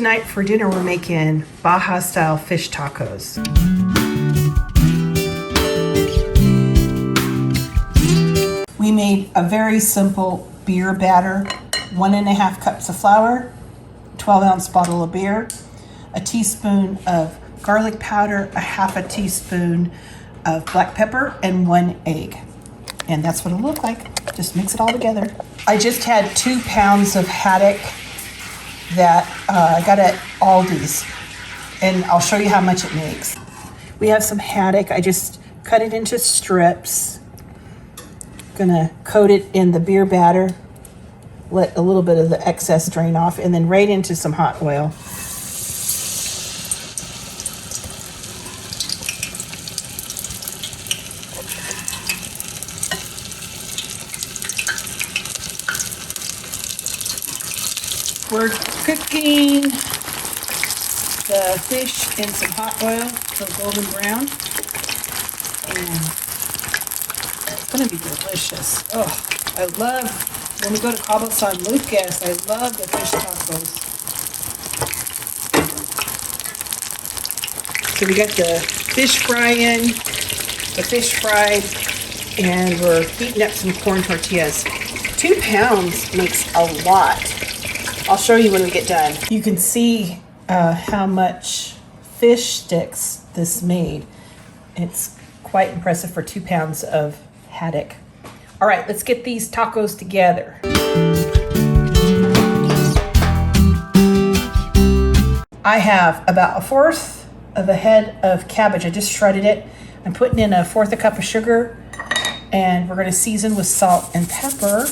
tonight for dinner we're making Baja style fish tacos. We made a very simple beer batter, 1.5 cups of flour, 12-ounce bottle of beer, a teaspoon of garlic powder, a half a teaspoon of black pepper, and 1 egg. And that's what it'll look like. Just mix it all together. I just had 2 pounds of haddock that I got at Aldi's, and I'll show you how much it makes. We have some haddock. I just cut it into strips. Gonna coat it in the beer batter, let a little bit of the excess drain off, and then right into some hot oil. We're cooking the fish in some hot oil till golden brown, and it's gonna be delicious. Oh, I love, when we go to Cabo San Lucas, I love the fish tacos. So we got the fish frying, the fish fried, and we're heating up some corn tortillas. 2 pounds makes a lot. I'll show you when we get done. You can see how much fish sticks this made. It's quite impressive for 2 pounds of haddock. All right, let's get these tacos together. I have about 1/4 of a head of cabbage. I just shredded it. I'm putting in 1/4 cup of sugar, and we're gonna season with salt and pepper.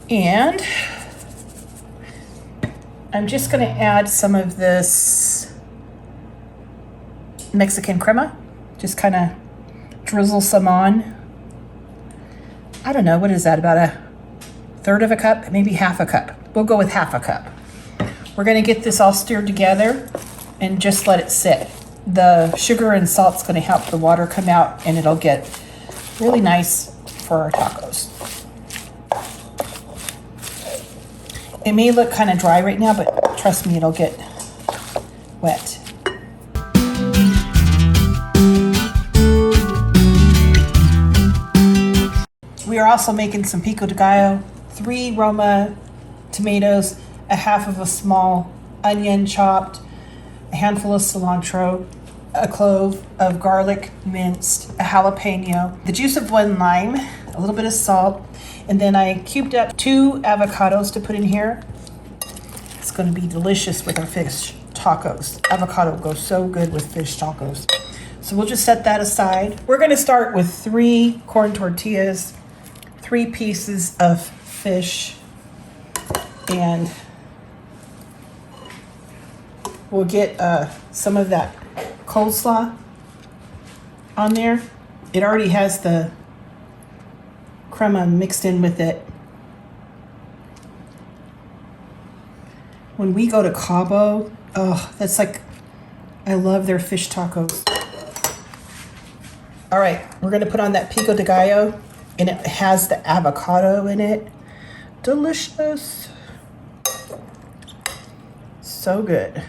And I'm just going to add some of this Mexican Crema. Just kind of drizzle some on. I don't know, what is that, about 1/3 of a cup, maybe 1/2 a cup. We'll go with 1/2 a cup. We're going to get this all stirred together and just let it sit. The sugar and salt's going to help the water come out, and it'll get really nice for our tacos. It may look kind of dry right now, but trust me, it'll get wet. We are also making some Pico de Gallo, 3 Roma tomatoes, 1/2 of a small onion chopped, a handful of cilantro, a clove of garlic minced, a jalapeno, the juice of 1 lime, a little bit of salt, and then I cubed up 2 avocados to put in here. It's going to be delicious with our fish tacos. Avocado goes so good with fish tacos. So we'll just set that aside. We're going to start with 3 corn tortillas, 3 pieces of fish, and we'll get some of that coleslaw on there. It already has the crema mixed in with it. When we go to Cabo, oh, that's like, I love their fish tacos. All right, we're gonna put on that Pico de Gallo, and it has the avocado in it. Delicious. So good.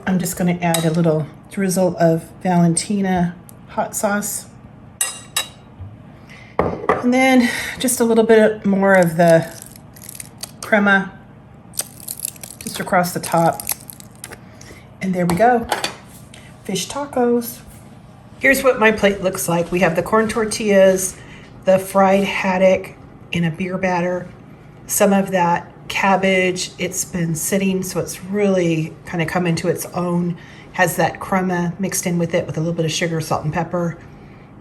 I'm just going to add a little drizzle of Valentina hot sauce. And then just a little bit more of the crema just across the top. And there we go. Fish tacos. Here's what my plate looks like. We have the corn tortillas, the fried haddock in a beer batter, some of that cabbage. It's been sitting, so it's really kind of come into its own. Has that crema mixed in with it with a little bit of sugar, salt, and pepper.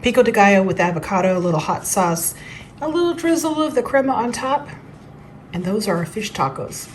Pico de Gallo with avocado, a little hot sauce, a little drizzle of the crema on top. And those are our fish tacos.